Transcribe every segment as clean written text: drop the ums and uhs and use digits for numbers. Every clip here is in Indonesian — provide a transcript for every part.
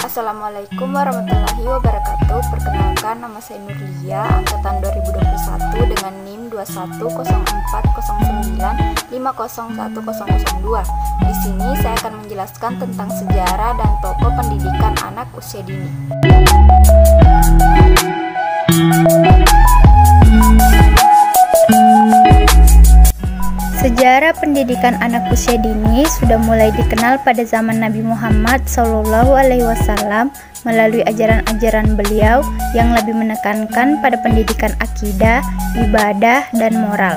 Assalamualaikum warahmatullahi wabarakatuh. Perkenalkan, nama saya Nurlia, angkatan 2021 dengan NIM 21040950102. Di sini saya akan menjelaskan tentang sejarah dan tokoh pendidikan anak usia dini. Sejarah pendidikan anak usia dini sudah mulai dikenal pada zaman Nabi Muhammad SAW melalui ajaran-ajaran beliau yang lebih menekankan pada pendidikan akidah, ibadah, dan moral.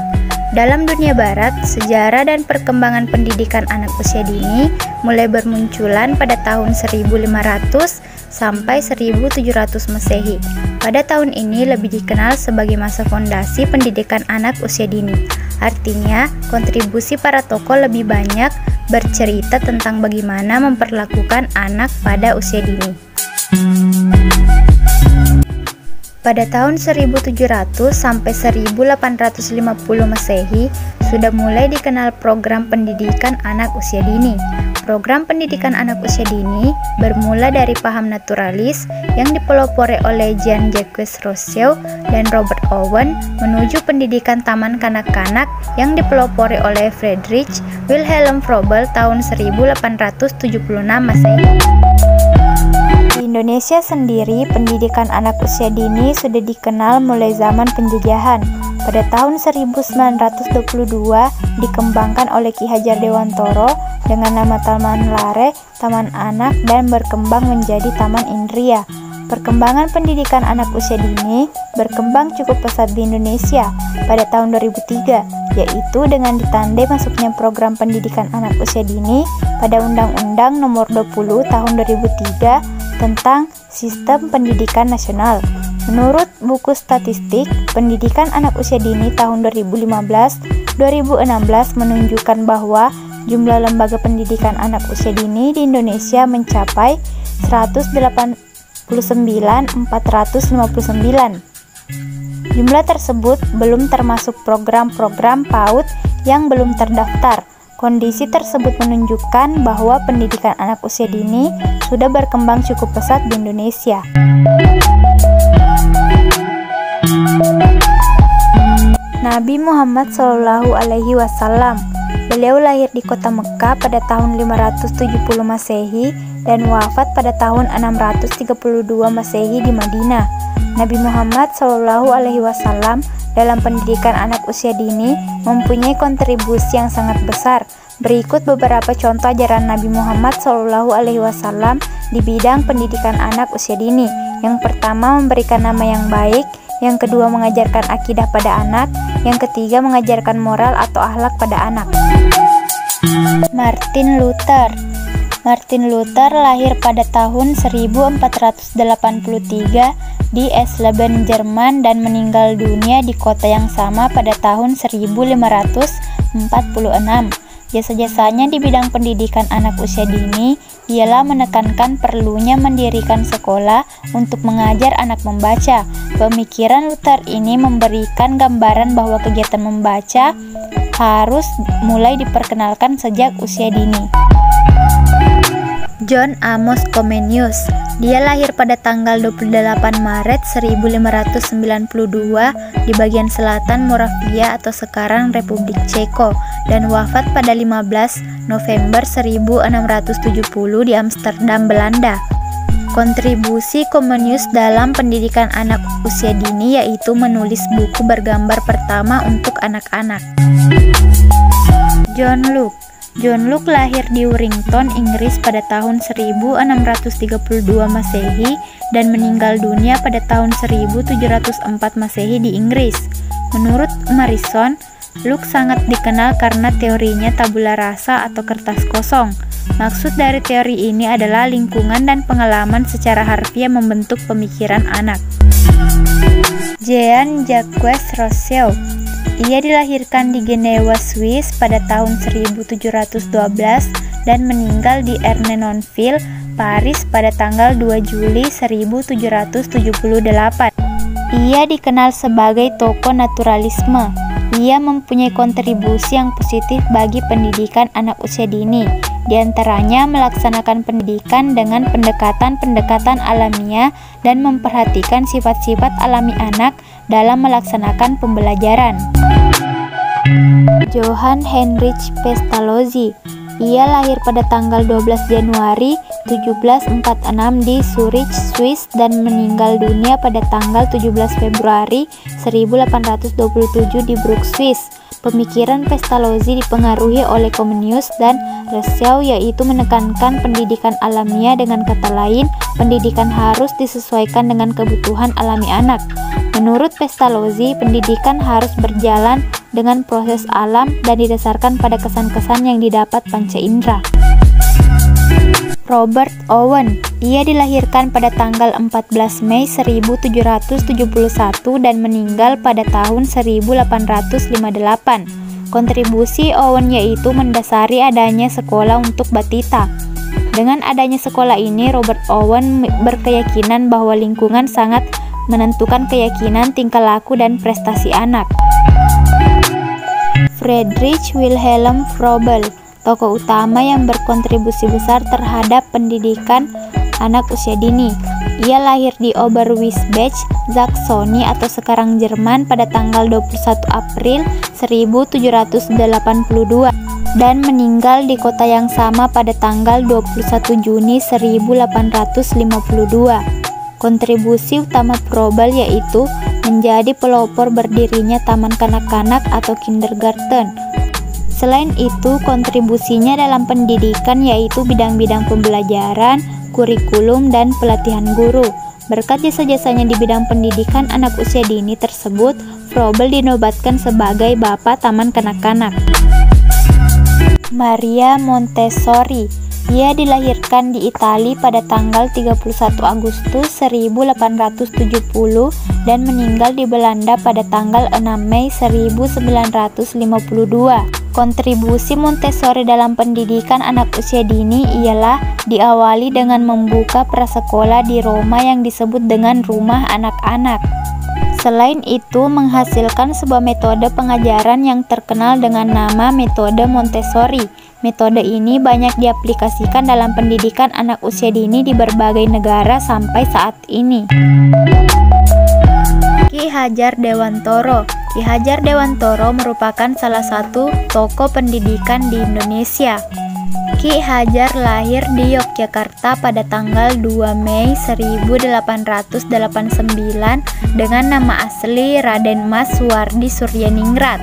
Dalam dunia barat, sejarah dan perkembangan pendidikan anak usia dini mulai bermunculan pada tahun 1500 sampai 1700 Masehi. Pada tahun ini lebih dikenal sebagai masa fondasi pendidikan anak usia dini. Artinya, kontribusi para tokoh lebih banyak bercerita tentang bagaimana memperlakukan anak pada usia dini. Pada tahun 1700 sampai 1850 Masehi, sudah mulai dikenal program pendidikan anak usia dini. Program pendidikan anak usia dini bermula dari paham naturalis yang dipelopori oleh Jean-Jacques Rousseau dan Robert Owen menuju pendidikan taman kanak-kanak yang dipelopori oleh Friedrich Wilhelm Froebel tahun 1876 Masehi. Di Indonesia sendiri, pendidikan anak usia dini sudah dikenal mulai zaman penjajahan. Pada tahun 1922 dikembangkan oleh Ki Hajar Dewantoro dengan nama Taman Lare, Taman Anak, dan berkembang menjadi Taman Indria. Perkembangan pendidikan anak usia dini berkembang cukup pesat di Indonesia pada tahun 2003, yaitu dengan ditandai masuknya program pendidikan anak usia dini pada Undang-Undang Nomor 20 Tahun 2003 tentang Sistem Pendidikan Nasional. Menurut buku statistik, pendidikan anak usia dini tahun 2015-2016 menunjukkan bahwa jumlah lembaga pendidikan anak usia dini di Indonesia mencapai 189.459. Jumlah tersebut belum termasuk program-program PAUD yang belum terdaftar. Kondisi tersebut menunjukkan bahwa pendidikan anak usia dini sudah berkembang cukup pesat di Indonesia. Nabi Muhammad SAW, beliau lahir di kota Mekah pada tahun 570 Masehi dan wafat pada tahun 632 Masehi di Madinah. Nabi Muhammad SAW dalam pendidikan anak usia dini mempunyai kontribusi yang sangat besar. Berikut beberapa contoh ajaran Nabi Muhammad SAW di bidang pendidikan anak usia dini. Yang pertama, memberikan nama yang baik. Yang kedua, mengajarkan akidah pada anak. Yang ketiga, mengajarkan moral atau akhlak pada anak. Martin Luther lahir pada tahun 1483 di Eisleben, Jerman dan meninggal dunia di kota yang sama pada tahun 1546. Jasa-jasanya di bidang pendidikan anak usia dini ialah menekankan perlunya mendirikan sekolah untuk mengajar anak membaca. Pemikiran Luther ini memberikan gambaran bahwa kegiatan membaca harus mulai diperkenalkan sejak usia dini. John Amos Comenius, dia lahir pada tanggal 28 Maret 1592 di bagian selatan Moravia atau sekarang Republik Ceko dan wafat pada 15 November 1670 di Amsterdam, Belanda. Kontribusi Comenius dalam pendidikan anak usia dini yaitu menulis buku bergambar pertama untuk anak-anak. John Locke lahir di Warrington, Inggris pada tahun 1632 Masehi dan meninggal dunia pada tahun 1704 Masehi di Inggris. Menurut Morrison, Locke sangat dikenal karena teorinya tabula rasa atau kertas kosong. Maksud dari teori ini adalah lingkungan dan pengalaman secara harfiah membentuk pemikiran anak. Jean-Jacques Rousseau, ia dilahirkan di Genewa, Swiss pada tahun 1712 dan meninggal di Ermenonville, Paris pada tanggal 2 Juli 1778. Ia dikenal sebagai tokoh naturalisme. Ia mempunyai kontribusi yang positif bagi pendidikan anak usia dini, di antaranya melaksanakan pendidikan dengan pendekatan-pendekatan alamiah dan memperhatikan sifat-sifat alami anak dalam melaksanakan pembelajaran. Johann Heinrich Pestalozzi. Ia lahir pada tanggal 12 Januari 1746 di Zurich, Swiss dan meninggal dunia pada tanggal 17 Februari 1827 di Bruck, Swiss. Pemikiran Pestalozzi dipengaruhi oleh Comenius dan Rousseau, yaitu menekankan pendidikan alamiah. Dengan kata lain, pendidikan harus disesuaikan dengan kebutuhan alami anak. Menurut Pestalozzi, pendidikan harus berjalan dengan proses alam dan didasarkan pada kesan-kesan yang didapat panca indera. Robert Owen. Ia dilahirkan pada tanggal 14 Mei 1771 dan meninggal pada tahun 1858. Kontribusi Owen yaitu mendasari adanya sekolah untuk batita. Dengan adanya sekolah ini, Robert Owen berkeyakinan bahwa lingkungan sangat menentukan keyakinan, tingkah laku, dan prestasi anak. Friedrich Wilhelm Froebel, tokoh utama yang berkontribusi besar terhadap pendidikan anak usia dini. Ia lahir di Oberwisbech, Saksoni atau sekarang Jerman pada tanggal 21 April 1782 dan meninggal di kota yang sama pada tanggal 21 Juni 1852. Kontribusi utama Froebel yaitu menjadi pelopor berdirinya taman kanak-kanak atau kindergarten. Selain itu, kontribusinya dalam pendidikan yaitu bidang-bidang pembelajaran, kurikulum, dan pelatihan guru. Berkat jasa-jasanya di bidang pendidikan anak usia dini tersebut, Froebel dinobatkan sebagai Bapak Taman Kanak-kanak. Maria Montessori. Ia dilahirkan di Italia pada tanggal 31 Agustus 1870 dan meninggal di Belanda pada tanggal 6 Mei 1952. Kontribusi Montessori dalam pendidikan anak usia dini ialah diawali dengan membuka prasekolah di Roma yang disebut dengan rumah anak-anak. Selain itu, menghasilkan sebuah metode pengajaran yang terkenal dengan nama metode Montessori. Metode ini banyak diaplikasikan dalam pendidikan anak usia dini di berbagai negara sampai saat ini. Ki Hajar Dewantoro. Ki Hajar Dewantoro merupakan salah satu tokoh pendidikan di Indonesia. Ki Hajar lahir di Yogyakarta pada tanggal 2 Mei 1889 dengan nama asli Raden Mas Suwardi Suryaningrat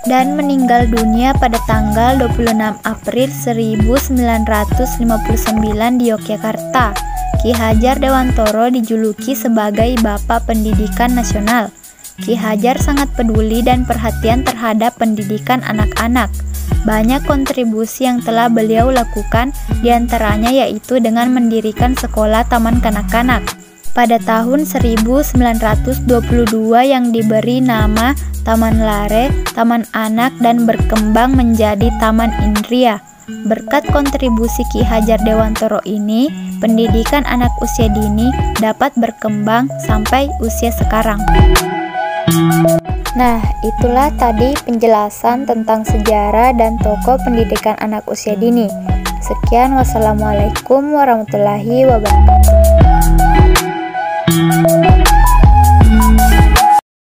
dan meninggal dunia pada tanggal 26 April 1959 di Yogyakarta. Ki Hajar Dewantoro dijuluki sebagai Bapak Pendidikan Nasional. Ki Hajar sangat peduli dan perhatian terhadap pendidikan anak-anak. Banyak kontribusi yang telah beliau lakukan, diantaranya yaitu dengan mendirikan sekolah taman kanak-kanak pada tahun 1922 yang diberi nama Taman Lare, Taman Anak, dan berkembang menjadi Taman Indria. Berkat kontribusi Ki Hajar Dewantoro ini, pendidikan anak usia dini dapat berkembang sampai usia sekarang. Nah, itulah tadi penjelasan tentang sejarah dan tokoh pendidikan anak usia dini. Sekian, wassalamualaikum warahmatullahi wabarakatuh.